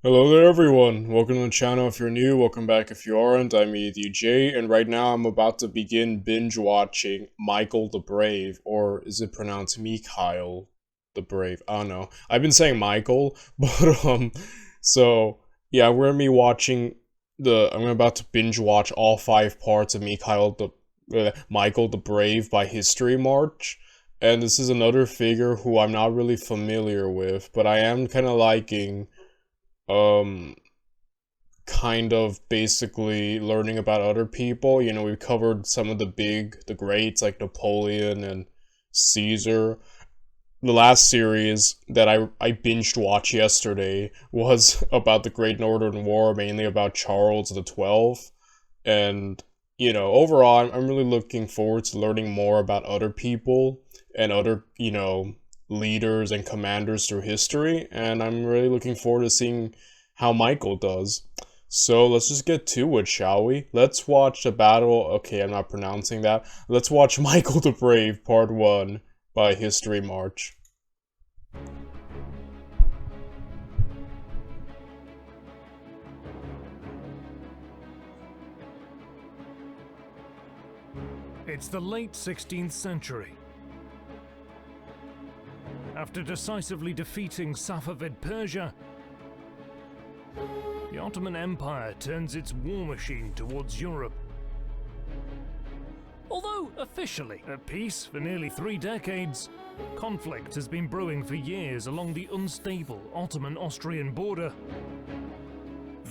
Hello there everyone, welcome to the channel if you're new, welcome back if you aren't, I'm ETJ, and right now I'm about to begin binge watching Michael the Brave, or is it pronounced Mikhail the Brave? I don't know, I've been saying Michael, but so, yeah, we're gonna be watching I'm about to binge watch all 5 parts of Michael the Brave by HistoryMarche, and this is another figure who I'm not really familiar with, but I am kind of liking um kind of basically learning about other people. You know, we covered some of the greats like Napoleon and Caesar. The last series that I binged watched yesterday was about the Great Northern War, mainly about Charles the 12th. And, you know, overall, I'm really looking forward to learning more about other people and other, leaders and commanders through history, and I'm really looking forward to seeing how Michael does. So let's just get to it, shall we? Let's watch the battle. Okay, I'm not pronouncing that. Let's watch Michael the Brave, Part 1 by HistoryMarche. It's the late 16th century. After decisively defeating Safavid Persia, the Ottoman Empire turns its war machine towards Europe. Although officially at peace for nearly 3 decades, conflict has been brewing for years along the unstable Ottoman-Austrian border.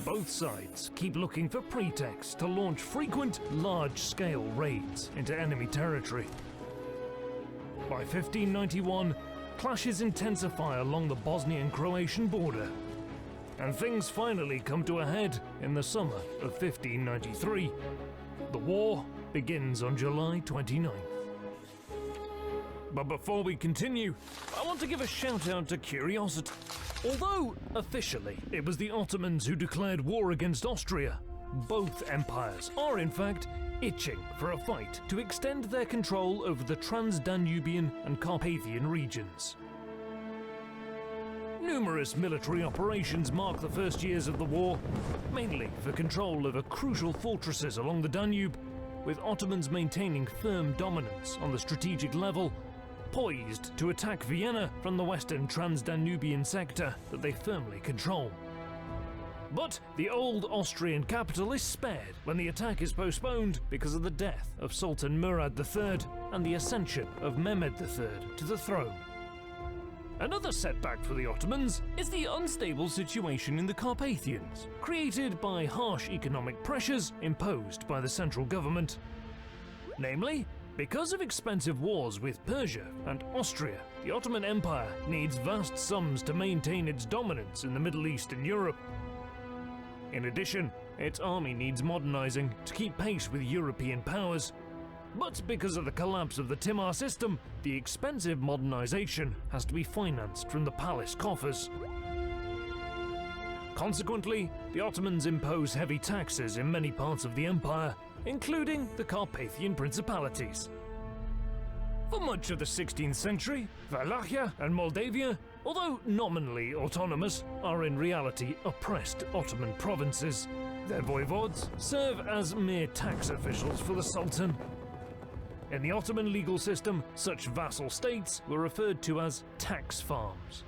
Both sides keep looking for pretexts to launch frequent, large-scale raids into enemy territory. By 1591, clashes intensify along the Bosnian-Croatian border, and things finally come to a head in the summer of 1593. The war begins on July 29th. But before we continue, I want to give a shout out to curiosity. Although officially it was the Ottomans who declared war against Austria, both empires are in fact itching for a fight to extend their control over the Trans-Danubian and Carpathian regions. Numerous military operations mark the first years of the war, mainly for control over crucial fortresses along the Danube, with Ottomans maintaining firm dominance on the strategic level, poised to attack Vienna from the western Trans-Danubian sector that they firmly control. But the old Austrian capital is spared when the attack is postponed because of the death of Sultan Murad III and the ascension of Mehmed III to the throne. Another setback for the Ottomans is the unstable situation in the Carpathians, created by harsh economic pressures imposed by the central government. Namely, because of expensive wars with Persia and Austria, the Ottoman Empire needs vast sums to maintain its dominance in the Middle East and Europe. In addition, its army needs modernizing to keep pace with European powers. But because of the collapse of the Timar system, the expensive modernization has to be financed from the palace coffers. Consequently, the Ottomans impose heavy taxes in many parts of the empire, including the Carpathian principalities. For much of the 16th century, Wallachia and Moldavia, although nominally autonomous, are in reality oppressed Ottoman provinces. Their voivodes serve as mere tax officials for the Sultan. In the Ottoman legal system, such vassal states were referred to as tax farms.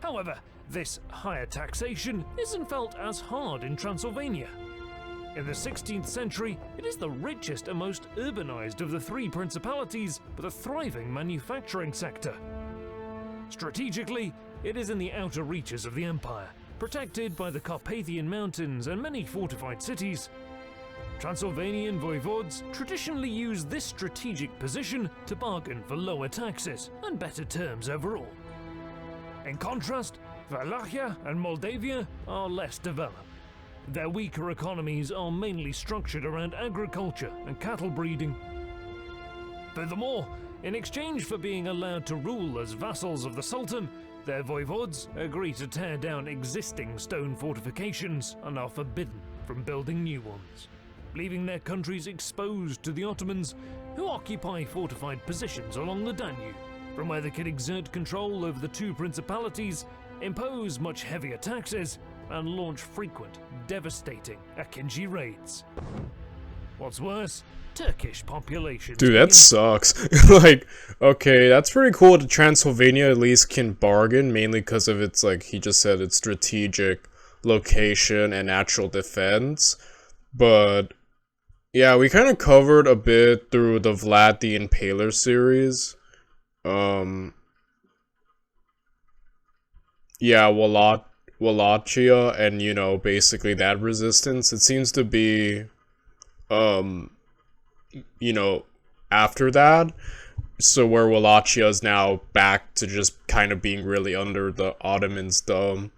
However, this higher taxation isn't felt as hard in Transylvania. In the 16th century, it is the richest and most urbanized of the 3 principalities with a thriving manufacturing sector. Strategically, it is in the outer reaches of the empire, protected by the Carpathian Mountains and many fortified cities. Transylvanian voivodes traditionally use this strategic position to bargain for lower taxes and better terms overall. In contrast, Wallachia and Moldavia are less developed. Their weaker economies are mainly structured around agriculture and cattle breeding. Furthermore, in exchange for being allowed to rule as vassals of the Sultan, their voivodes agree to tear down existing stone fortifications and are forbidden from building new ones, leaving their countries exposed to the Ottomans, who occupy fortified positions along the Danube, from where they can exert control over the 2 principalities impose much heavier taxes, and launch frequent, devastating Akinji raids. What's worse, Turkish populations... Dude, that sucks. Like, okay, that's pretty cool that Transylvania at least can bargain, mainly because of its, like, he just said, its strategic location and natural defense. But, yeah, we kind of covered a bit through the Vlad the Impaler series. Yeah, Wallachia and, you know, basically that resistance. It seems to be, you know, after that, so where Wallachia is now back to just kind of being really under the Ottomans' thumb.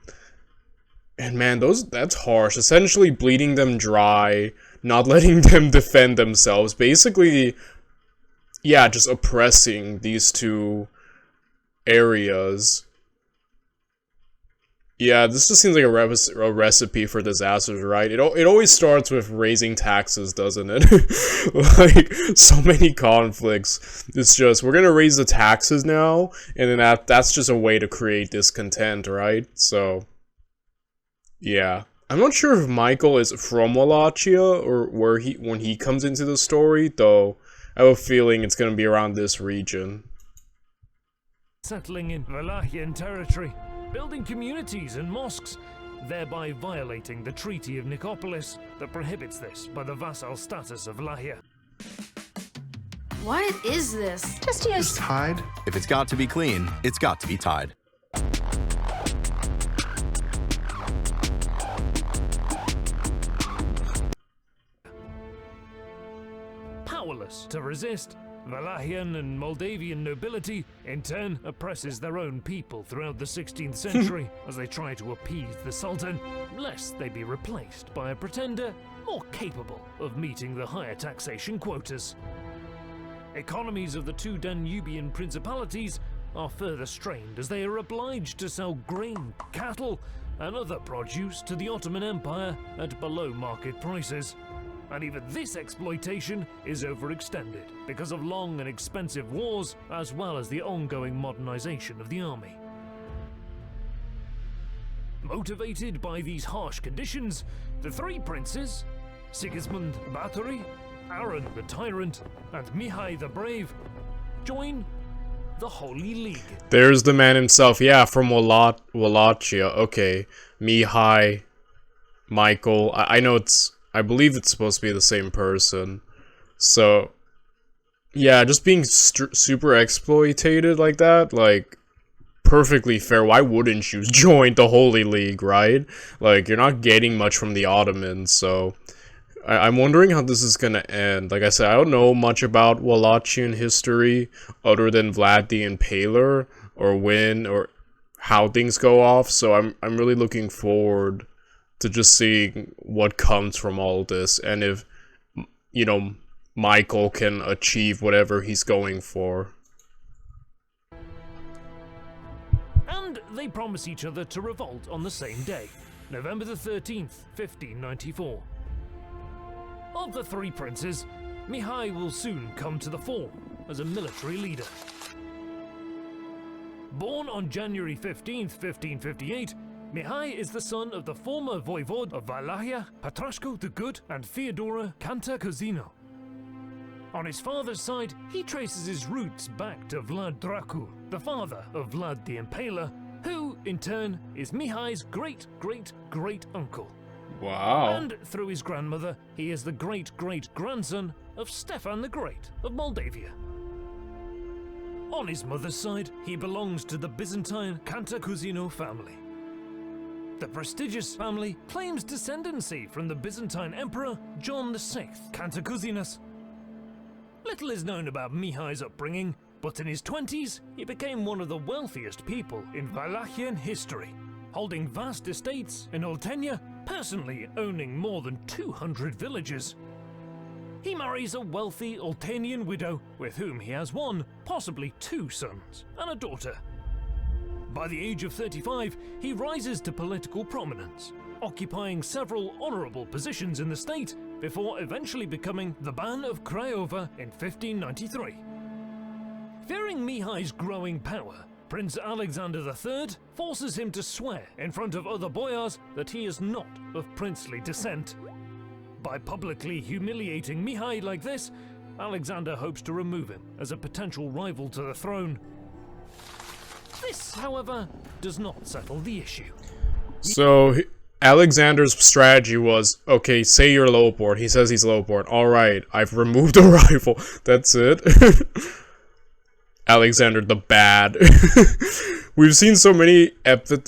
And man, that's harsh. Essentially bleeding them dry, not letting them defend themselves. Basically, yeah, just oppressing these two areas. Yeah, this just seems like a recipe for disasters, right? It always starts with raising taxes, doesn't it? Like, so many conflicts. It's just, we're gonna raise the taxes now, and then that's just a way to create discontent, right? So, yeah. I'm not sure if Michael is from Wallachia, or when he comes into the story, though I have a feeling it's gonna be around this region. Settling in Wallachian territory, building communities and mosques, thereby violating the Treaty of Nicopolis that prohibits this by the vassal status of Wallachia. What is this? Just use... Is Tide? If it's got to be clean, it's got to be Tide. Powerless to resist, Wallachian and Moldavian nobility, in turn, oppresses their own people throughout the 16th century as they try to appease the Sultan, lest they be replaced by a pretender more capable of meeting the higher taxation quotas. Economies of the two Danubian principalities are further strained as they are obliged to sell grain, cattle, and other produce to the Ottoman Empire at below market prices. And even this exploitation is overextended because of long and expensive wars, as well as the ongoing modernization of the army. Motivated by these harsh conditions, the three princes, Sigismund Bathory, Aaron the Tyrant, and Mihai the Brave, join the Holy League. There's the man himself, yeah, from Wallachia. Okay, Mihai, Michael, I know I believe it's supposed to be the same person. So, yeah, just being super exploited like that, like, perfectly fair. Why wouldn't you join the Holy League, right? Like, you're not getting much from the Ottomans, so... I'm wondering how this is gonna end. Like I said, I don't know much about Wallachian history, other than Vlad the Impaler, or when, or how things go off, so I'm really looking forward to just seeing what comes from all this, and if, you know, Michael can achieve whatever he's going for. And they promise each other to revolt on the same day, November the 13th, 1594. Of the three princes, Mihai will soon come to the fore as a military leader. Born on January 15th, 1558, Mihai is the son of the former voivode of Wallachia, Patrashko the Good, and Feodora Cantacuzino. On his father's side, he traces his roots back to Vlad Dracul, the father of Vlad the Impaler, who, in turn, is Mihai's great-great-great-uncle. Wow. And through his grandmother, he is the great-great-grandson of Stefan the Great of Moldavia. On his mother's side, he belongs to the Byzantine Cantacuzino family. The prestigious family claims descendancy from the Byzantine Emperor John VI Cantacuzinus. Little is known about Mihai's upbringing, but in his 20s, he became one of the wealthiest people in Wallachian history, holding vast estates in Oltenia, personally owning more than 200 villages. He marries a wealthy Oltenian widow with whom he has one, possibly two sons, and a daughter. By the age of 35, he rises to political prominence, occupying several honorable positions in the state before eventually becoming the Ban of Craiova in 1593. Fearing Mihai's growing power, Prince Alexander III forces him to swear in front of other boyars that he is not of princely descent. By publicly humiliating Mihai like this, Alexander hopes to remove him as a potential rival to the throne. This, however, does not settle the issue. So Alexander's strategy was, okay, say you're lowborn. He says he's lowborn. Alright, I've removed a rival. That's it. Alexander the Bad. We've seen so many epithets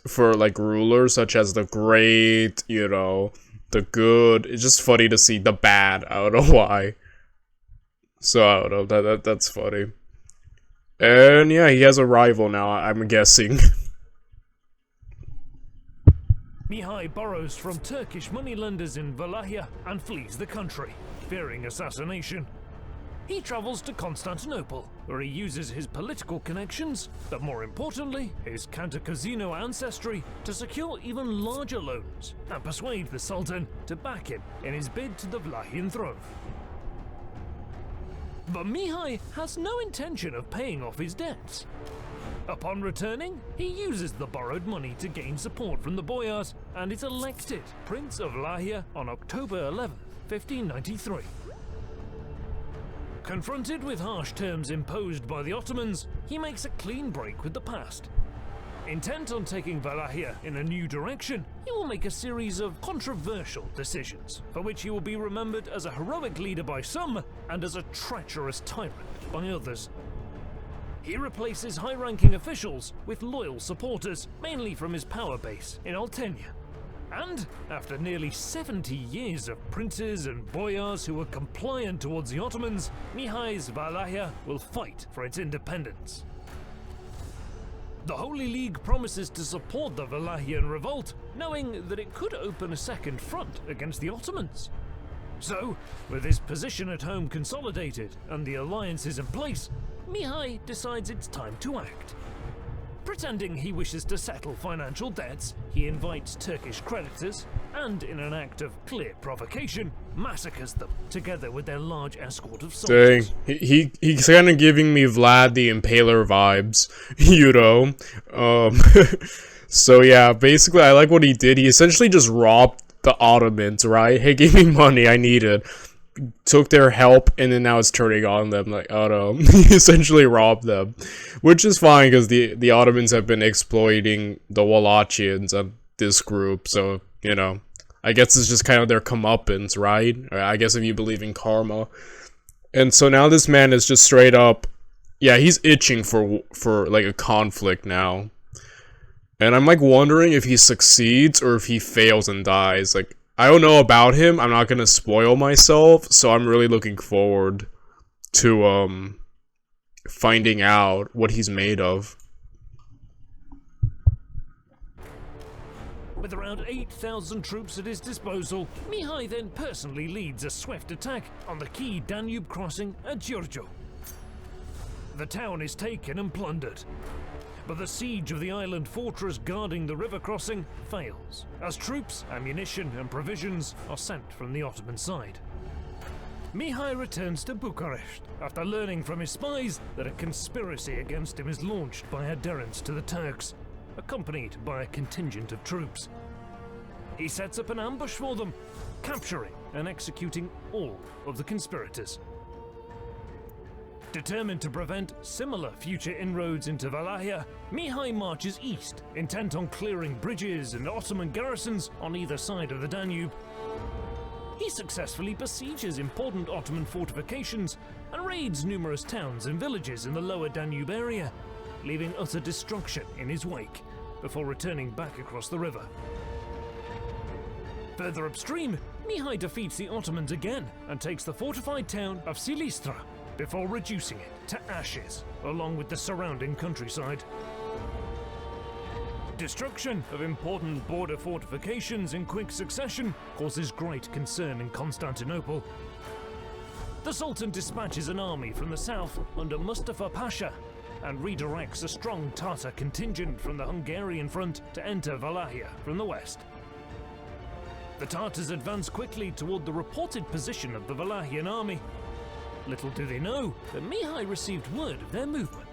for, like, rulers, such as the Great, you know, the Good. It's just funny to see the Bad. I don't know why. So, I don't know. That's funny. And, yeah, he has a rival now, I'm guessing. Mihai borrows from Turkish moneylenders in Wallachia and flees the country, fearing assassination. He travels to Constantinople, where he uses his political connections, but more importantly, his Cantacuzino ancestry, to secure even larger loans and persuade the Sultan to back him in his bid to the Wallachian throne. But Mihai has no intention of paying off his debts. Upon returning, he uses the borrowed money to gain support from the boyars and is elected Prince of Wallachia on October 11, 1593. Confronted with harsh terms imposed by the Ottomans, he makes a clean break with the past. Intent on taking Wallachia in a new direction, he will make a series of controversial decisions, for which he will be remembered as a heroic leader by some and as a treacherous tyrant by others. He replaces high-ranking officials with loyal supporters, mainly from his power base in Oltenia. And, after nearly 70 years of princes and boyars who were compliant towards the Ottomans, Mihai's Wallachia will fight for its independence. The Holy League promises to support the Wallachian revolt, knowing that it could open a second front against the Ottomans. So, with his position at home consolidated and the alliances in place, Mihai decides it's time to act. Pretending he wishes to settle financial debts, he invites Turkish creditors and, in an act of clear provocation, massacres them, together with their large escort of soldiers. Dang, he's kind of giving me Vlad the Impaler vibes, you know? So yeah, basically I like what he did. He essentially just robbed the Ottomans, right? Hey, give me money, I need it. Took their help, and then now it's turning on them. Like, oh no. He essentially robbed them. Which is fine, because the Ottomans have been exploiting the Wallachians and this group, so, you know. I guess it's just kind of their comeuppance, right? I guess if you believe in karma. And so now this man is just straight up... Yeah, he's itching for like, a conflict now. And I'm, like, wondering if he succeeds, or if he fails and dies. Like, I don't know about him, I'm not gonna spoil myself, so I'm really looking forward to, finding out what he's made of. With around 8,000 troops at his disposal, Mihai then personally leads a swift attack on the key Danube crossing at Giurgiu. The town is taken and plundered, but the siege of the island fortress guarding the river crossing fails, as troops, ammunition and provisions are sent from the Ottoman side. Mihai returns to Bucharest after learning from his spies that a conspiracy against him is launched by adherents to the Turks, accompanied by a contingent of troops. He sets up an ambush for them, capturing and executing all of the conspirators. Determined to prevent similar future inroads into Wallachia, Mihai marches east, intent on clearing bridges and Ottoman garrisons on either side of the Danube. He successfully besieges important Ottoman fortifications and raids numerous towns and villages in the lower Danube area, leaving utter destruction in his wake, before returning back across the river. Further upstream, Mihai defeats the Ottomans again and takes the fortified town of Silistra, before reducing it to ashes, along with the surrounding countryside. Destruction of important border fortifications in quick succession causes great concern in Constantinople. The Sultan dispatches an army from the south under Mustafa Pasha and redirects a strong Tatar contingent from the Hungarian front to enter Wallachia from the west. The Tatars advance quickly toward the reported position of the Wallachian army. Little do they know that Mihai received word of their movement.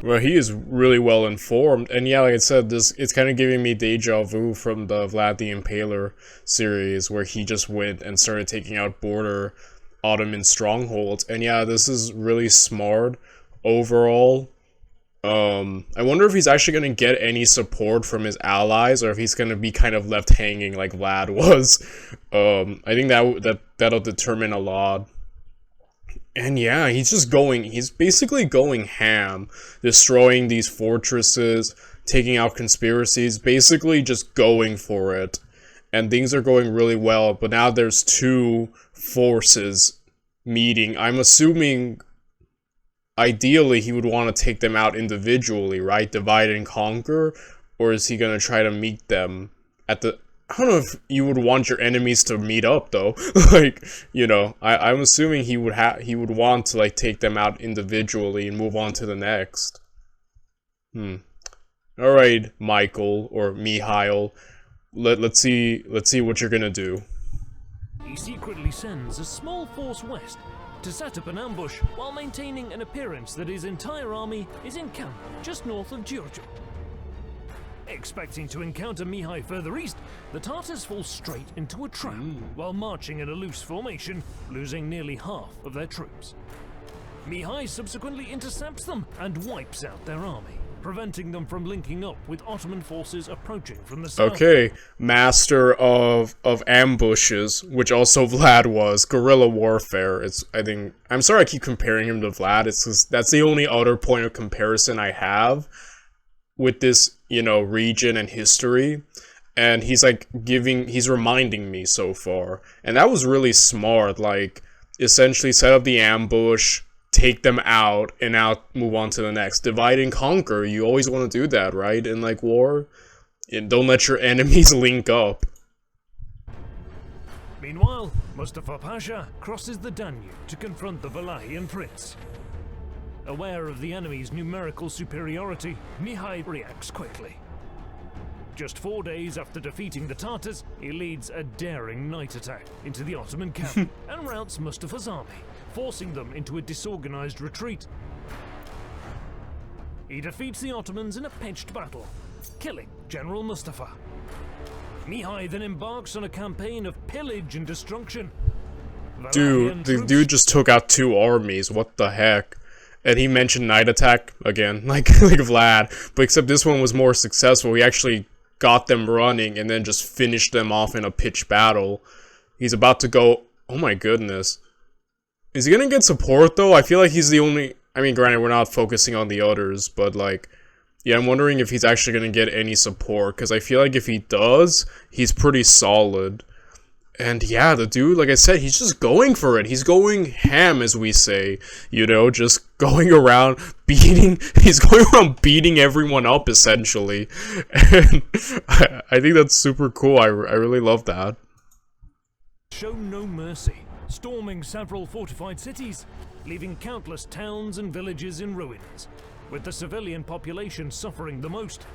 Well, he is really well informed, and yeah, like I said, it's kind of giving me deja vu from the Vlad the Impaler series, where he just went and started taking out border Ottoman strongholds, and yeah, this is really smart overall. I wonder if he's actually gonna get any support from his allies, or if he's gonna be kind of left hanging like Vlad was. I think that'll determine a lot. And yeah, he's basically going ham, destroying these fortresses, taking out conspiracies, basically just going for it. And things are going really well, but now there's two forces meeting. I'm assuming, ideally, he would want to take them out individually, right? Divide and conquer? Or is he going to try to meet them at the... I don't know if you would want your enemies to meet up, though. Like, you know, I'm assuming he would want to, like, take them out individually and move on to the next. Alright, Michael, or Mihail. Let's see what you're gonna do. He secretly sends a small force west to set up an ambush while maintaining an appearance that his entire army is in camp just north of Giorgio. Expecting to encounter Mihai further east, the Tartars fall straight into a trap while marching in a loose formation, losing nearly half of their troops. Mihai subsequently intercepts them and wipes out their army, preventing them from linking up with Ottoman forces approaching from the south. Okay, master of ambushes, which also Vlad was. Guerrilla warfare. I'm sorry I keep comparing him to Vlad. It's just, that's the only other point of comparison I have with this, you know, region and history. And he's reminding me so far. And that was really smart, like, essentially set up the ambush, take them out, and now move on to the next. Divide and conquer, you always want to do that, right? In, like, war? And don't let your enemies link up. Meanwhile, Mustafa Pasha crosses the Danube to confront the Wallachian prince. Aware of the enemy's numerical superiority, Mihai reacts quickly. Just 4 days after defeating the Tartars, he leads a daring night attack into the Ottoman camp and routs Mustafa's army, forcing them into a disorganized retreat. He defeats the Ottomans in a pitched battle, killing General Mustafa. Mihai then embarks on a campaign of pillage and destruction. Dude, the dude just took out 2 armies, what the heck? And he mentioned night attack again, like Vlad, but except this one was more successful. He actually got them running and then just finished them off in a pitched battle. He's about to go, oh my goodness. Is he gonna get support though? I feel like he's the only, I mean, granted, we're not focusing on the others, but like, yeah, I'm wondering if he's actually gonna get any support, because I feel like if he does, he's pretty solid. And yeah, the dude, like I said, he's just going for it. He's going ham, as we say, you know, just going around he's going around beating everyone up, essentially. And I think that's super cool. I really love that. Show no mercy, storming several fortified cities, leaving countless towns and villages in ruins, with the civilian population suffering the most.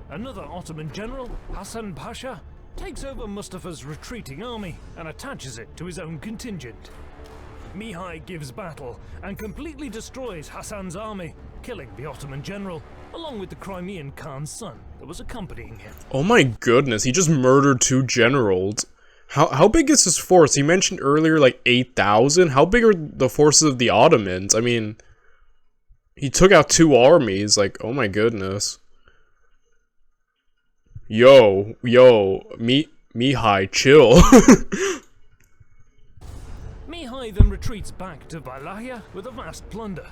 Another Ottoman general, Hasan Pasha, takes over Mustafa's retreating army and attaches it to his own contingent. Mihai gives battle and completely destroys Hasan's army, killing the Ottoman general, along with the Crimean Khan's son that was accompanying him. Oh my goodness, he just murdered 2 generals. How big is his force? He mentioned earlier like 8,000. How big are the forces of the Ottomans? I mean, he took out 2 armies, like, oh my goodness. Yo, Mihai, chill. Mihai then retreats back to Wallachia with a vast plunder.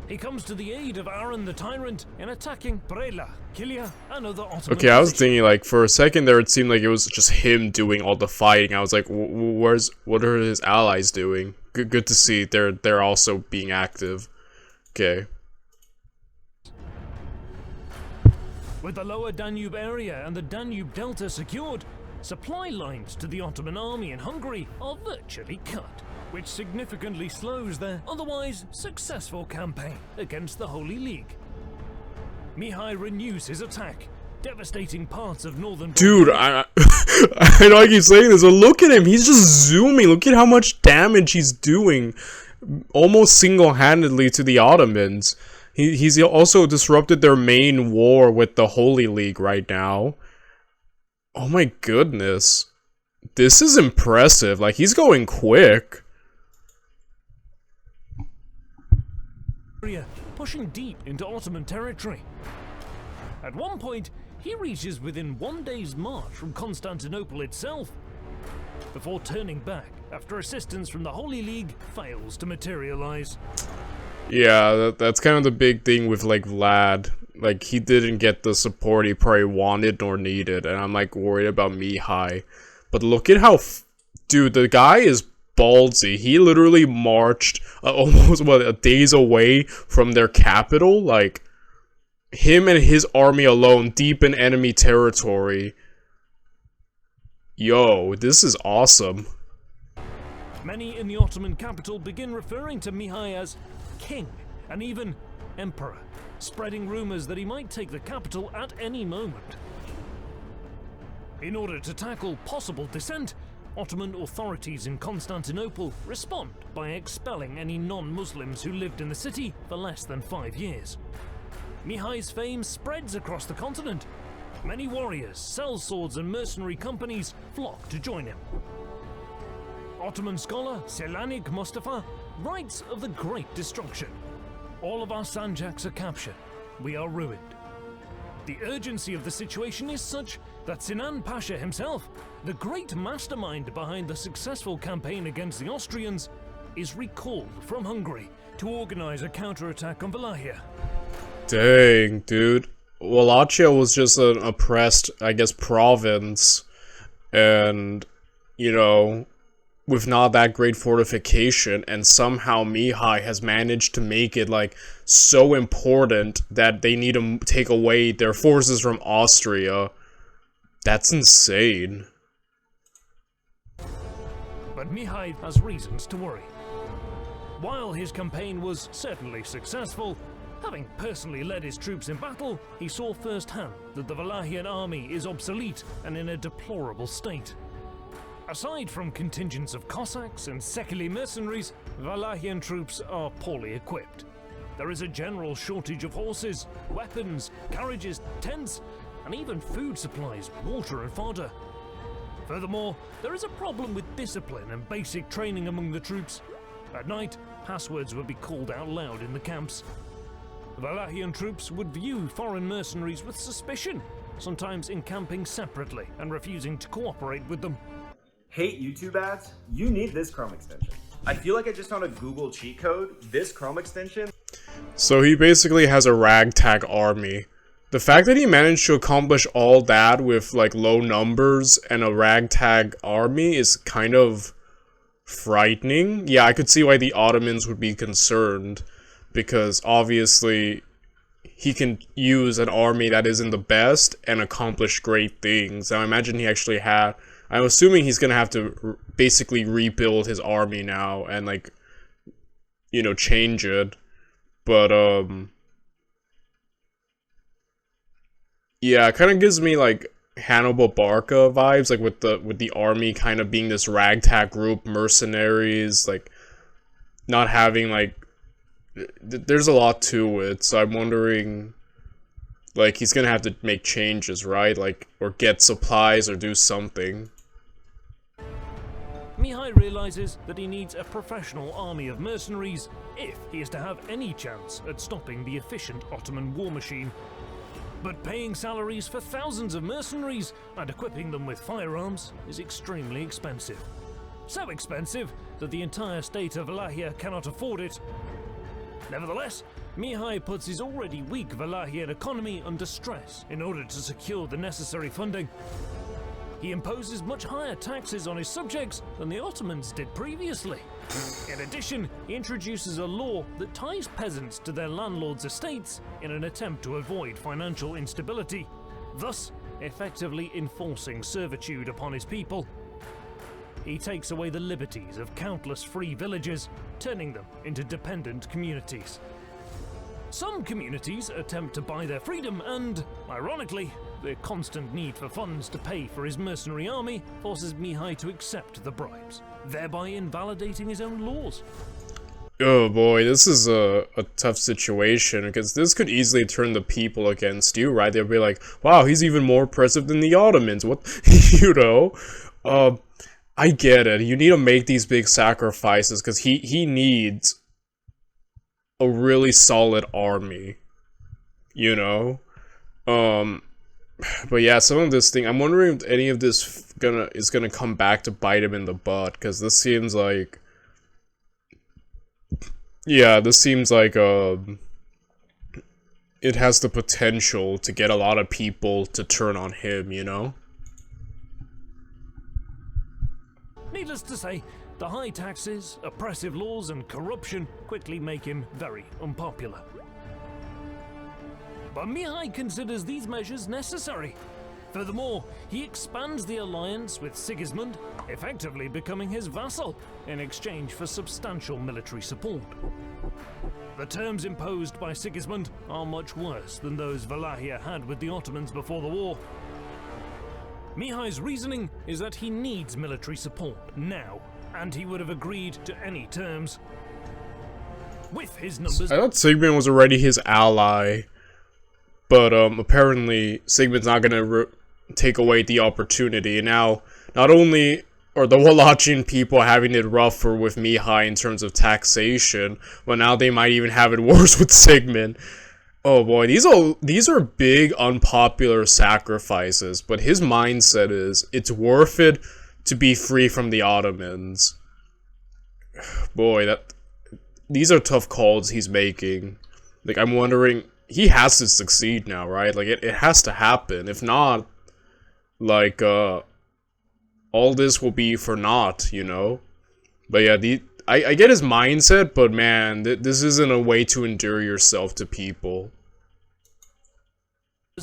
He comes to the aid of Aaron the Tyrant in attacking Brela, Kilia, and other Ottoman Okay, I was thinking, like, for a second there it seemed like it was just him doing all the fighting. I was like, what are his allies doing? Good to see they're also being active. Okay. With the lower Danube area and the Danube Delta secured, supply lines to the Ottoman army in Hungary are virtually cut, which significantly slows their otherwise successful campaign against the Holy League. Mihai renews his attack, devastating parts of northern... Dude, I know I keep saying this, but look at him. He's just zooming. Look at how much damage he's doing. Almost single-handedly to the Ottomans. He's also disrupted their main war with the Holy League right now. Oh my goodness. This is impressive. Like, he's going quick. Pushing deep into Ottoman territory. At one point, he reaches within 1 day's march from Constantinople itself, before turning back after assistance from the Holy League fails to materialize. Yeah, that's kind of the big thing with, like, Vlad. Like, he didn't get the support he probably wanted nor needed, and I'm, like, worried about Mihai. But look at how... Dude, the guy is ballsy. He literally marched almost, what, days away from their capital? Like, him and his army alone, deep in enemy territory. Yo, this is awesome. Many in the Ottoman capital begin referring to Mihai as king, and even emperor, spreading rumors that he might take the capital at any moment. In order to tackle possible dissent, Ottoman authorities in Constantinople respond by expelling any non-Muslims who lived in the city for less than 5 years. Mihai's fame spreads across the continent. Many warriors, sellswords and mercenary companies flock to join him. Ottoman scholar Selanik Mustafa writes of the Great Destruction. All of our sanjaks are captured. We are ruined. The urgency of the situation is such that Sinan Pasha himself, the great mastermind behind the successful campaign against the Austrians, is recalled from Hungary to organize a counterattack on Wallachia. Dang, dude. Wallachia was just an oppressed, I guess, province, and, you know, with not that great fortification, and somehow Mihai has managed to make it, like, so important that they need to take away their forces from Austria. That's insane. But Mihai has reasons to worry. While his campaign was certainly successful, having personally led his troops in battle, he saw firsthand that the Wallachian army is obsolete and in a deplorable state. Aside from contingents of Cossacks and Sekeli mercenaries, Wallachian troops are poorly equipped. There is a general shortage of horses, weapons, carriages, tents, and even food supplies, water and fodder. Furthermore, there is a problem with discipline and basic training among the troops. At night, passwords would be called out loud in the camps. Wallachian troops would view foreign mercenaries with suspicion, sometimes encamping separately and refusing to cooperate with them. Hate YouTube ads? You need this Chrome extension. I feel like I just found a Google cheat code. This Chrome extension. So he basically has a ragtag army. The fact that he managed to accomplish all that with, like, low numbers and a ragtag army is kind of frightening. Yeah, I could see why the Ottomans would be concerned, because obviously he can use an army that isn't the best and accomplish great things. And I imagine he actually had... I'm assuming he's gonna have to basically rebuild his army now and, like, you know, change it. But, yeah, it kind of gives me, like, Hannibal Barca vibes, like, with the army kind of being this ragtag group, mercenaries, like, not having, like, there's a lot to it, so I'm wondering, like, he's gonna have to make changes, right? Like, or get supplies or do something. Mihai realizes that he needs a professional army of mercenaries if he is to have any chance at stopping the efficient Ottoman war machine. But paying salaries for thousands of mercenaries and equipping them with firearms is extremely expensive. So expensive that the entire state of Wallachia cannot afford it. Nevertheless, Mihai puts his already weak Wallachian economy under stress in order to secure the necessary funding. He imposes much higher taxes on his subjects than the Ottomans did previously. In addition, he introduces a law that ties peasants to their landlords' estates in an attempt to avoid financial instability, thus effectively enforcing servitude upon his people. He takes away the liberties of countless free villages, turning them into dependent communities. Some communities attempt to buy their freedom and, ironically, the constant need for funds to pay for his mercenary army forces Mihai to accept the bribes, thereby invalidating his own laws. Oh boy, this is a tough situation, because this could easily turn the people against you, right? They'll be like, wow, he's even more oppressive than the Ottomans, what, you know? I get it, you need to make these big sacrifices, because he needs a really solid army, you know? But yeah, some of this thing, I'm wondering if any of this is gonna come back to bite him in the butt, because this seems like... Yeah, this seems like, it has the potential to get a lot of people to turn on him, you know? Needless to say, the high taxes, oppressive laws, and corruption quickly make him very unpopular. But Mihai considers these measures necessary. Furthermore, he expands the alliance with Sigismund, effectively becoming his vassal in exchange for substantial military support. The terms imposed by Sigismund are much worse than those Wallachia had with the Ottomans before the war. Mihai's reasoning is that he needs military support now, and he would have agreed to any terms. With his numbers... I thought Sigmund was already his ally, but apparently Sigmund's not gonna take away the opportunity. And now, not only are the Wallachian people having it rougher with Mihai in terms of taxation, but now they might even have it worse with Sigmund. Oh boy, these are big unpopular sacrifices, but his mindset is, it's worth it to be free from the Ottomans. Boy, these are tough calls he's making. Like, I'm wondering, he has to succeed now, right? Like, it has to happen. If not, like, all this will be for naught, you know? But yeah, I get his mindset, but man, this isn't a way to endear yourself to people.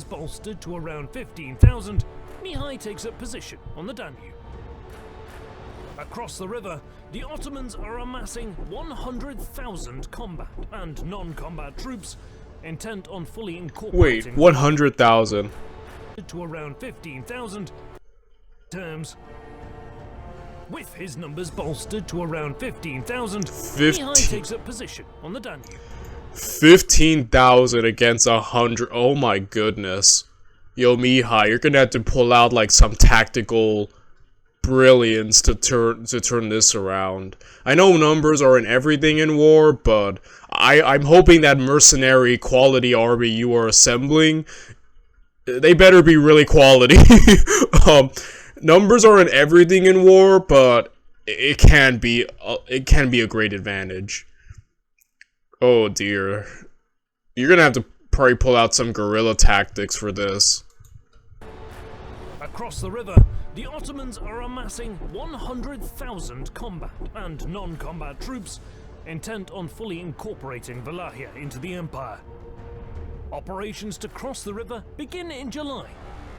Bolstered to around 15,000, Mihai takes up position on the Danube. Across the river, the Ottomans are amassing 100,000 combat and non-combat troops, intent on fully incorporating... Wait, 100,000. ...to around 15,000 terms. With his numbers bolstered to around 15,000, Mihai takes up position on the Danube. 15,000 against 100. Oh my goodness. Yo, Mihai, you're gonna have to pull out like some tactical brilliance to turn this around. I know numbers are in everything in war, but I'm hoping that mercenary quality army you are assembling, they better be really quality. Numbers are in everything in war, but it can be a great advantage. Oh dear. You're gonna have to probably pull out some guerrilla tactics for this. Across the river, the Ottomans are amassing 100,000 combat and non-combat troops, intent on fully incorporating Wallachia into the empire. Operations to cross the river begin in July,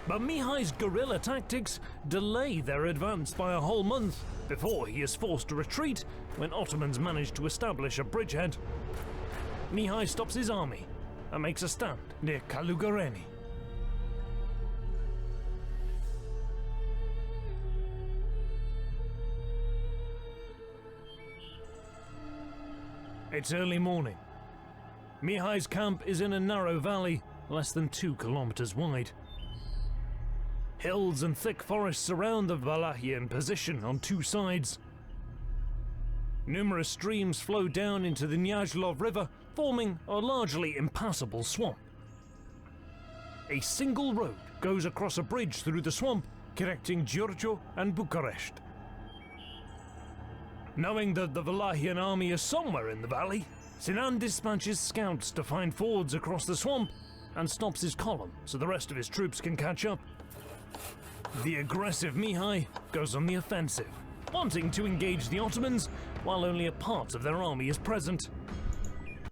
but Mihai's guerrilla tactics delay their advance by a whole month before he is forced to retreat when Ottomans manage to establish a bridgehead. Mihai stops his army and makes a stand near Calugareni. It's early morning. Mihai's camp is in a narrow valley, less than 2 kilometers wide. Hills and thick forests surround the Wallachian position on 2 sides. Numerous streams flow down into the Nyazlov River, forming a largely impassable swamp. A single road goes across a bridge through the swamp, connecting Giurgiu and Bucharest. Knowing that the Wallachian army is somewhere in the valley, Sinan dispatches scouts to find fords across the swamp and stops his column so the rest of his troops can catch up. The aggressive Mihai goes on the offensive, wanting to engage the Ottomans while only a part of their army is present.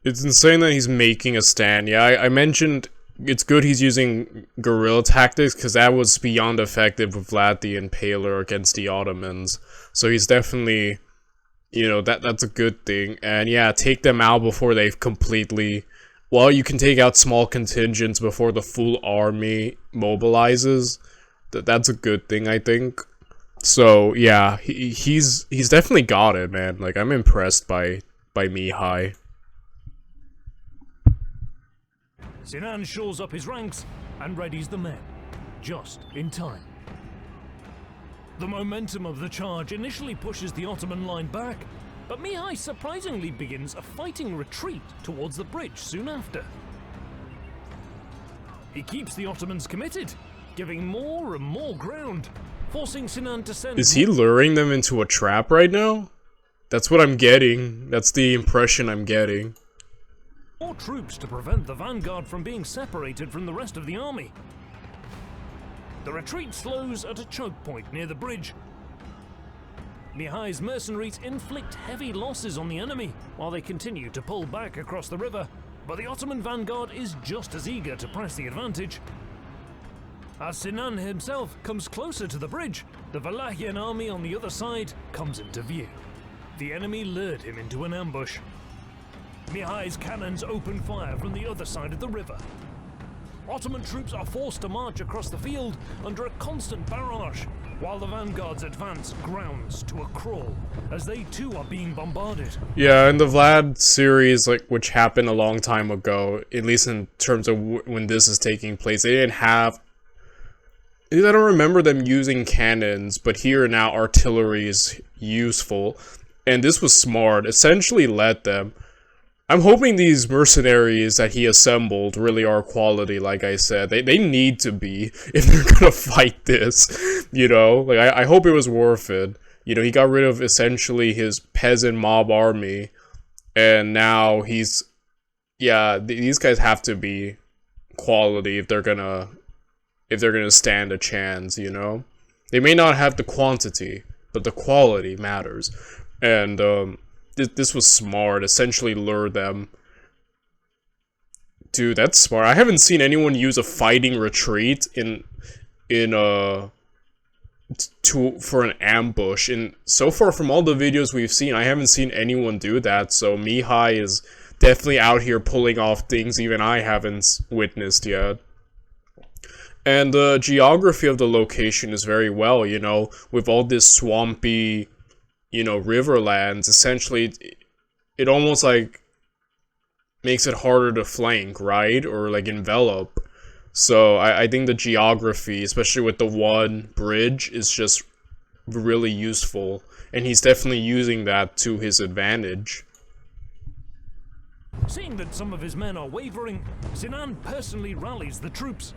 It's insane that he's making a stand. Yeah, I mentioned it's good he's using guerrilla tactics because that was beyond effective with Vlad the Impaler against the Ottomans. So he's definitely, you know, that's a good thing. And yeah, take them out before they've completely while you can take out small contingents before the full army mobilizes, that's a good thing, I think. So yeah, he's definitely got it, man. Like, I'm impressed by Mihai. Sinan shores up his ranks and readies the men, just in time. The momentum of the charge initially pushes the Ottoman line back, but Mihai surprisingly begins a fighting retreat towards the bridge soon after. He keeps the Ottomans committed, giving more and more ground, forcing Sinan to send... Is he luring them into a trap right now? That's what I'm getting. That's the impression I'm getting. More troops to prevent the vanguard from being separated from the rest of the army. The retreat slows at a choke point near the bridge. Mihai's mercenaries inflict heavy losses on the enemy while they continue to pull back across the river, but the Ottoman vanguard is just as eager to press the advantage. As Sinan himself comes closer to the bridge, the Wallachian army on the other side comes into view. The enemy lured him into an ambush. Mihai's cannons open fire from the other side of the river. Ottoman troops are forced to march across the field under a constant barrage, while the vanguard's advance grounds to a crawl as they too are being bombarded. Yeah, in the Vlad series, like, which happened a long time ago, at least in terms of when this is taking place, they didn't have... I don't remember them using cannons, but here now artillery is useful, and this was smart. Essentially let them... I'm hoping these mercenaries that he assembled really are quality, like I said. They need to be, if they're gonna fight this, you know? Like, I hope it was worth it. You know, he got rid of essentially his peasant mob army, and now he's... Yeah, these guys have to be quality if they're gonna stand a chance, you know? They may not have the quantity, but the quality matters. And, this was smart. Essentially lure them. Dude, that's smart. I haven't seen anyone use a fighting retreat for an ambush. And so far from all the videos we've seen, I haven't seen anyone do that. So Mihai is definitely out here pulling off things even I haven't witnessed yet. And the geography of the location is very well, you know, with all this swampy, you know, riverlands. Essentially, it almost, like, makes it harder to flank, right? Or, like, envelop. So, I think the geography, especially with the one bridge, is just really useful. And he's definitely using that to his advantage. Seeing that some of his men are wavering, Sinan personally rallies the troops.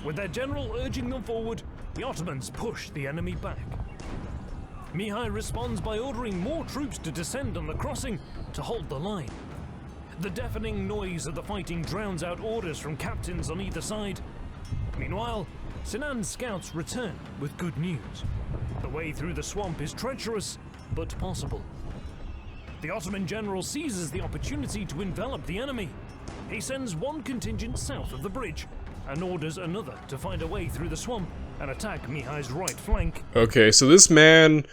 With their general urging them forward, the Ottomans push the enemy back. Mihai responds by ordering more troops to descend on the crossing to hold the line. The deafening noise of the fighting drowns out orders from captains on either side. Meanwhile, Sinan's scouts return with good news. The way through the swamp is treacherous, but possible. The Ottoman general seizes the opportunity to envelop the enemy. He sends one contingent south of the bridge and orders another to find a way through the swamp and attack Mihai's right flank. Okay, so this man,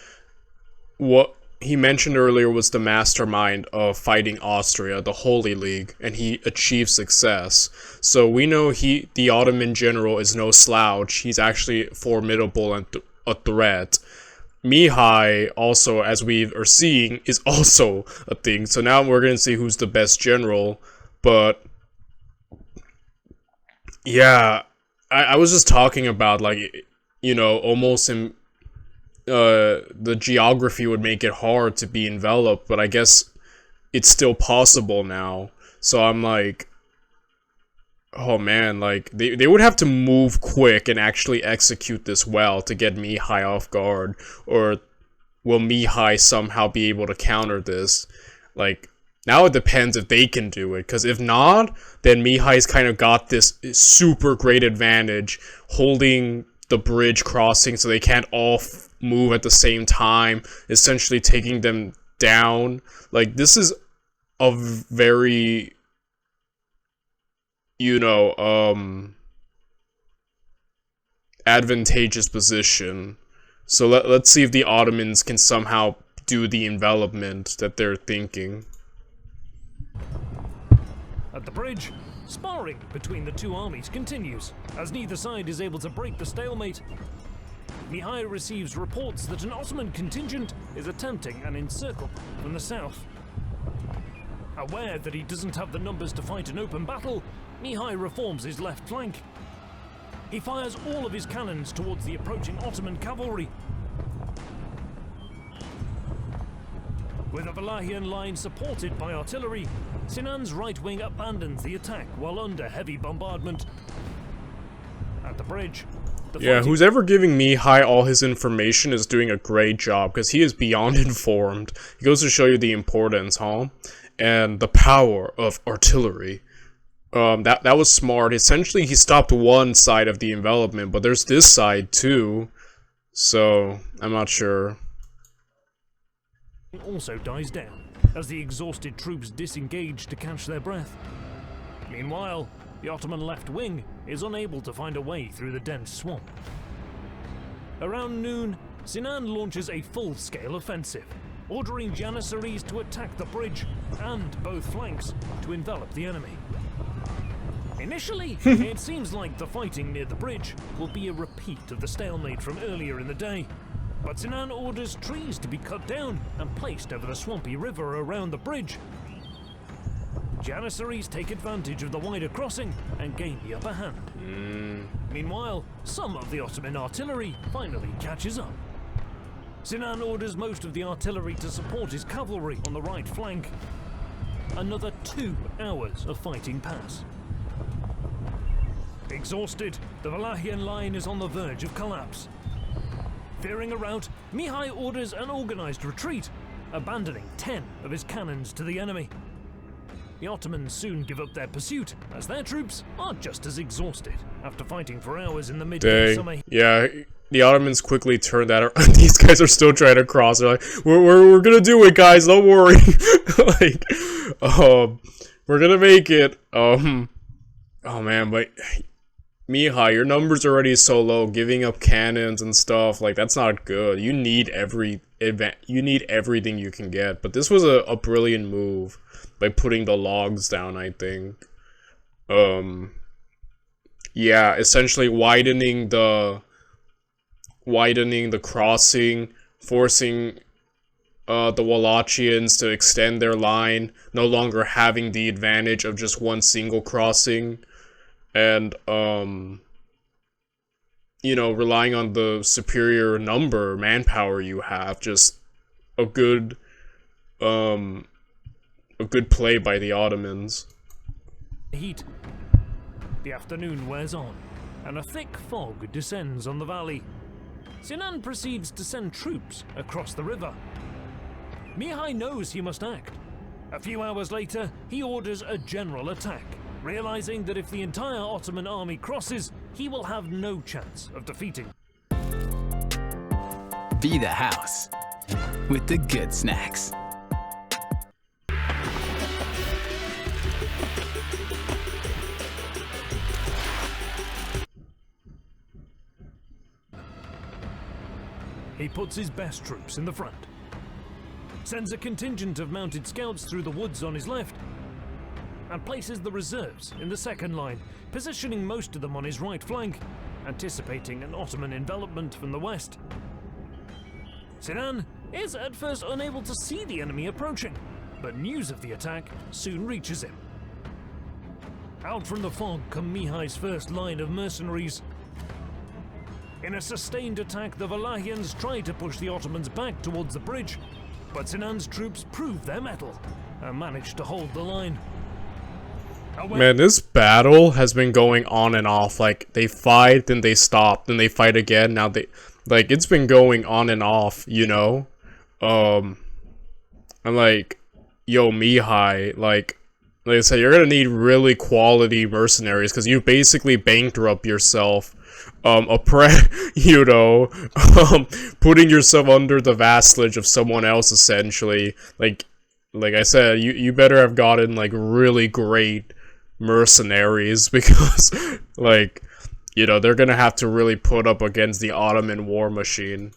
what he mentioned earlier, was the mastermind of fighting Austria, the Holy League, and he achieved success. So we know the Ottoman general is no slouch. He's actually formidable and a threat. Mihai, also, as we are seeing, is also a thing. So now we're going to see who's the best general, but yeah, I was just talking about, like, you know, almost in, the geography would make it hard to be enveloped, but I guess it's still possible now. So I'm like, oh man, like, they would have to move quick and actually execute this well to get Mihai off guard, or will Mihai somehow be able to counter this? Like, now it depends if they can do it, because if not, then Mihai's kind of got this super great advantage, holding the bridge crossing so they can't all move at the same time, essentially taking them down. Like, this is a very, you know, advantageous position. So let's see if the Ottomans can somehow do the envelopment that they're thinking. At the bridge, sparring between the two armies continues, as neither side is able to break the stalemate. Mihai receives reports that an Ottoman contingent is attempting an encirclement from the south. Aware that he doesn't have the numbers to fight an open battle, Mihai reforms his left flank. He fires all of his cannons towards the approaching Ottoman cavalry. With a Wallachian line supported by artillery, Sinan's right wing abandons the attack while under heavy bombardment. At the bridge, yeah, who's ever giving Mihai all his information is doing a great job, because he is beyond informed. He goes to show you the importance, huh? And the power of artillery. That was smart. Essentially, he stopped one side of the envelopment, but there's this side too. So, I'm not sure. Also dies down, as the exhausted troops disengage to catch their breath. Meanwhile, the Ottoman left wing is unable to find a way through the dense swamp. Around noon, Sinan launches a full-scale offensive, ordering Janissaries to attack the bridge and both flanks to envelop the enemy. Initially, it seems like the fighting near the bridge will be a repeat of the stalemate from earlier in the day, but Sinan orders trees to be cut down and placed over the swampy river around the bridge. Janissaries take advantage of the wider crossing and gain the upper hand. Meanwhile, some of the Ottoman artillery finally catches up. Sinan orders most of the artillery to support his cavalry on the right flank. Another 2 hours of fighting pass. Exhausted, the Wallachian line is on the verge of collapse. Fearing a rout, Mihai orders an organized retreat, abandoning 10 of his cannons to the enemy. The Ottomans soon give up their pursuit, as their troops are just as exhausted after fighting for hours in the midday summer. Yeah, the Ottomans quickly turn that around. These guys are still trying to cross. They're like, we're gonna do it, guys. Don't worry. Like, we're gonna make it. Oh man, but Mihai, your number's already so low. Giving up cannons and stuff, like, that's not good. You need every event. You need everything you can get. But this was a brilliant move by putting the logs down, I think. Yeah, essentially widening the crossing, forcing the Wallachians to extend their line, no longer having the advantage of just one single crossing, and you know, relying on the superior manpower you have. Just a good play by the Ottomans. Heat. The afternoon wears on, and a thick fog descends on the valley. Sinan proceeds to send troops across the river. Mihai knows he must act. A few hours later, he orders a general attack, realizing that if the entire Ottoman army crosses, he will have no chance of defeating. Be the house with the good snacks. He puts his best troops in the front, sends a contingent of mounted scouts through the woods on his left, and places the reserves in the second line, positioning most of them on his right flank, anticipating an Ottoman envelopment from the west. Sinan is at first unable to see the enemy approaching, but news of the attack soon reaches him. Out from the fog come Mihai's first line of mercenaries. In a sustained attack, the Wallachians try to push the Ottomans back towards the bridge, but Sinan's troops prove their mettle and manage to hold the line. Man, this battle has been going on and off. Like, they fight, then they stop, then they fight again. Now they, like, it's been going on and off, you know? I'm like, yo, Mihai, like I said, you're gonna need really quality mercenaries, because you basically bankrupt yourself. You know, putting yourself under the vassalage of someone else, essentially. Like I said, you better have gotten, like, really great mercenaries, because, like, you know, they're gonna have to really put up against the Ottoman war machine.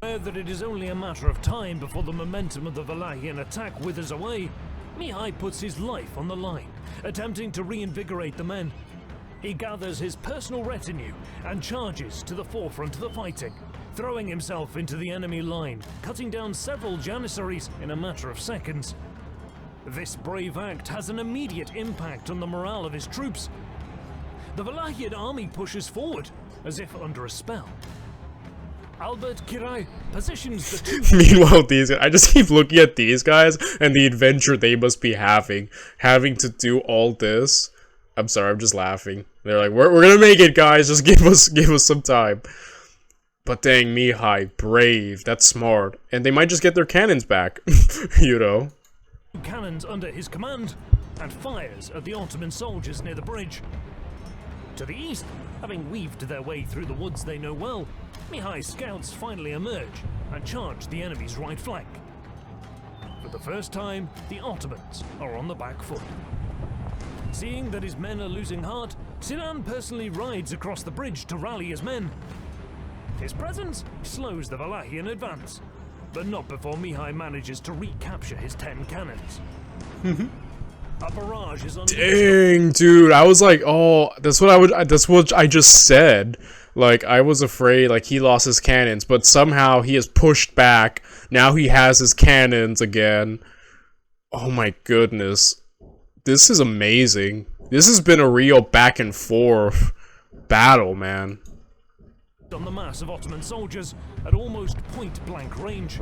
Aware that it is only a matter of time before the momentum of the Wallachian attack withers away, Mihai puts his life on the line, attempting to reinvigorate the men. He gathers his personal retinue and charges to the forefront of the fighting, throwing himself into the enemy line, cutting down several Janissaries in a matter of seconds. This brave act has an immediate impact on the morale of his troops. The Wallachian army pushes forward, as if under a spell. Albert Kirai positions the two... Meanwhile, these guys, I just keep looking at these guys and the adventure they must be having to do all this. I'm sorry, I'm just laughing. They're like, we're gonna make it, guys. Just give us some time. But dang, Mihai, brave. That's smart. And they might just get their cannons back, you know. Cannons under his command, and fires at the Ottoman soldiers near the bridge. To the east, having weaved their way through the woods they know well, Mihai's scouts finally emerge and charge the enemy's right flank. For the first time, the Ottomans are on the back foot. Seeing that his men are losing heart, Sinan personally rides across the bridge to rally his men. His presence slows the Wallachian advance, but not before Mihai manages to recapture his 10 cannons. A barrage is on. Dang, dude, I was like, oh, that's what I just said. Like, I was afraid, like, he lost his cannons, but somehow he is pushed back. Now he has his cannons again. Oh my goodness. This is amazing. This has been a real back and forth battle, man. On the mass of Ottoman soldiers at almost point-blank range.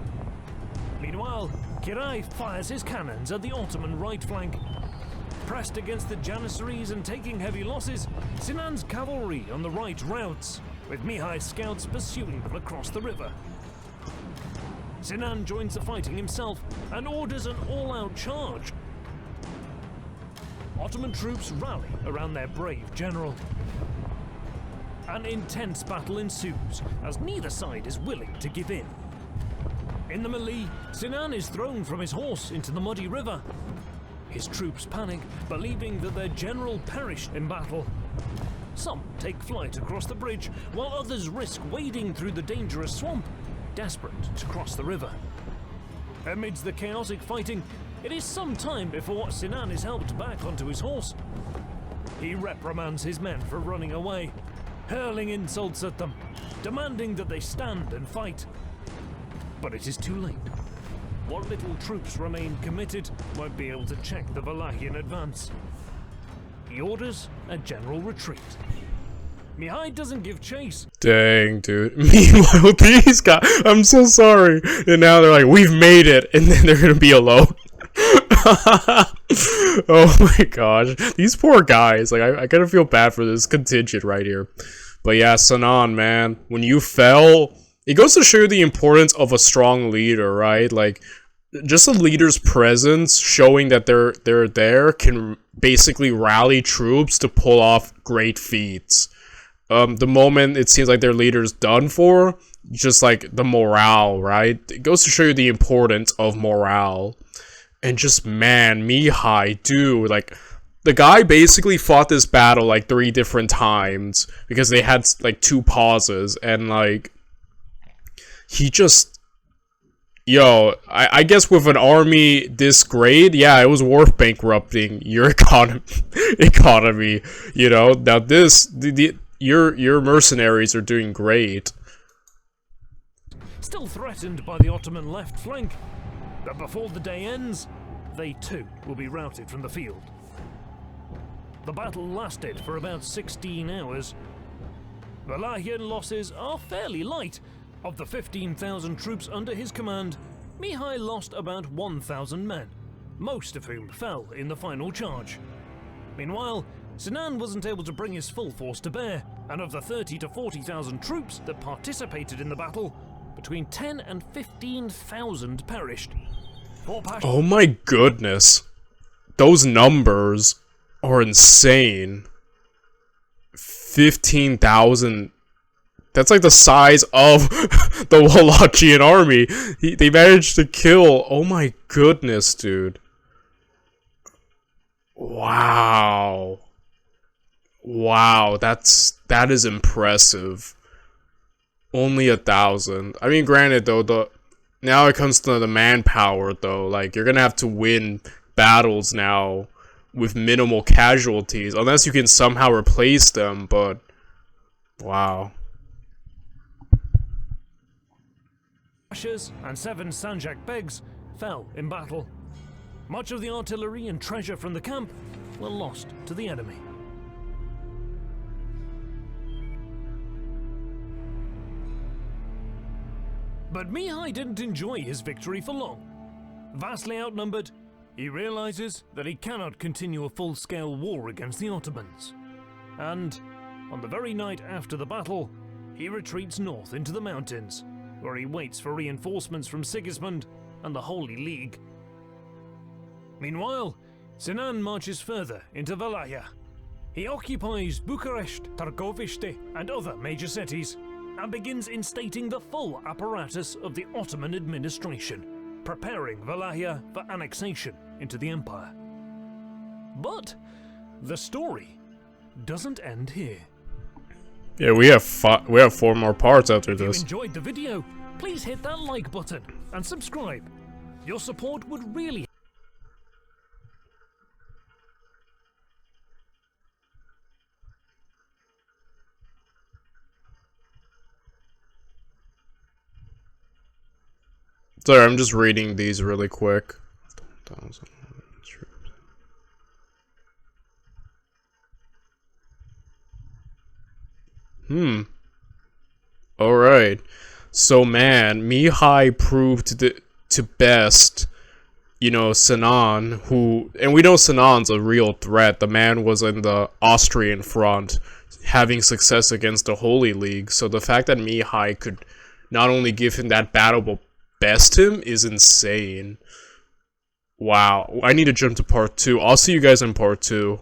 Meanwhile, Kirai fires his cannons at the Ottoman right flank. Pressed against the Janissaries and taking heavy losses, Sinan's cavalry on the right routes, with Mihai's scouts pursuing them across the river. Sinan joins the fighting himself and orders an all-out charge. Ottoman troops rally around their brave general. An intense battle ensues, as neither side is willing to give in. In the melee, Sinan is thrown from his horse into the muddy river. His troops panic, believing that their general perished in battle. Some take flight across the bridge, while others risk wading through the dangerous swamp, desperate to cross the river. Amidst the chaotic fighting, it is some time before Sinan is helped back onto his horse. He reprimands his men for running away, hurling insults at them, demanding that they stand and fight. But it is too late. What little troops remain committed won't be able to check the Wallachian advance. He orders a general retreat. Mihai doesn't give chase. Dang, dude. Meanwhile, these guys, I'm so sorry. And now they're like, we've made it. And then they're gonna be alone. Oh my gosh. These poor guys. Like, I kind of feel bad for this contingent right here. But yeah, Sinan, man. When you fell, it goes to show you the importance of a strong leader, right? Like, just a leader's presence, showing that they're there, can basically rally troops to pull off great feats. The moment it seems like their leader's done for, just like the morale, right? It goes to show you the importance of morale. And just, man, Mihai, dude, like, the guy basically fought this battle like 3 different times because they had like 2 pauses, and like, he just, yo, I guess with an army this great, yeah, it was worth bankrupting your economy, you know. Now this, your mercenaries are doing great. Still threatened by the Ottoman left flank, but before the day ends, they too will be routed from the field. The battle lasted for about 16 hours. Wallachian losses are fairly light. Of the 15,000 troops under his command, Mihai lost about 1,000 men, most of whom fell in the final charge. Meanwhile, Sinan wasn't able to bring his full force to bear, and of the 30 to 40,000 troops that participated in the battle, between 10 and 15,000 perished. Oh my goodness. Those numbers are insane. 15,000. That's like the size of the Wallachian army. They managed to kill. Oh my goodness, dude. Wow. Wow, that is impressive. Only 1,000. I mean, granted though, now it comes to the manpower though. Like, you're gonna have to win battles now with minimal casualties, unless you can somehow replace them, but wow. And 7 Sanjak Begs fell in battle. Much of the artillery and treasure from the camp were lost to the enemy. But Mihai didn't enjoy his victory for long. Vastly outnumbered, he realizes that he cannot continue a full-scale war against the Ottomans. And, on the very night after the battle, he retreats north into the mountains, where he waits for reinforcements from Sigismund and the Holy League. Meanwhile, Sinan marches further into Wallachia. He occupies Bucharest, Târgoviște, and other major cities, and begins instating the full apparatus of the Ottoman administration, preparing Wallachia for annexation into the empire. But the story doesn't end here. Yeah, we have 4 more parts after If you this. enjoyed the video, please hit that like button and subscribe. Your support would really Sorry, I'm just reading these really quick. Alright. So, man, Mihai proved to best, you know, Sinan, who... And we know Sinan's a real threat. The man was in the Austrian front, having success against the Holy League. So the fact that Mihai could not only give him that battle, but best him is insane. Wow. I need to jump to part 2. I'll see you guys in part 2.